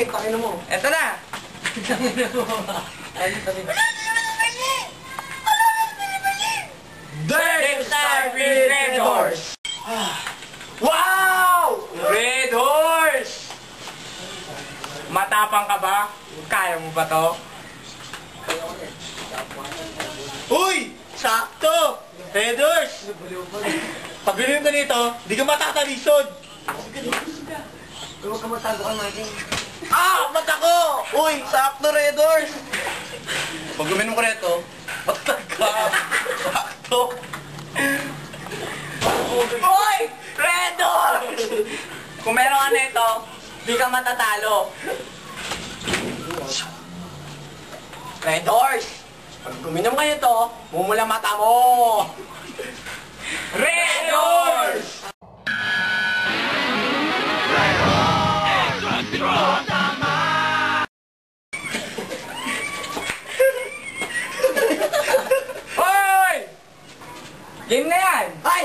Sige, pakino mo. Eto na. Death Star Red Horse. Wow! Red Horse! Matapang ka ba? Kaya mo ba to? Uy! Sakto! Red Horse! Pag ganun ka nito, di ka matatalisod. Huwag ka magtago ka, Martin. Ah! Mata ko! Uy! Sakto, Red Horse! Pag guminom ko nito, matag ka. Sakto! Hoy! Red Horse! Kung meron ka nito, di ka matatalo. Red Horse! Pag guminom kayo to, mumula mata mo! Red Horse! Hoy! Game na yan! Ay!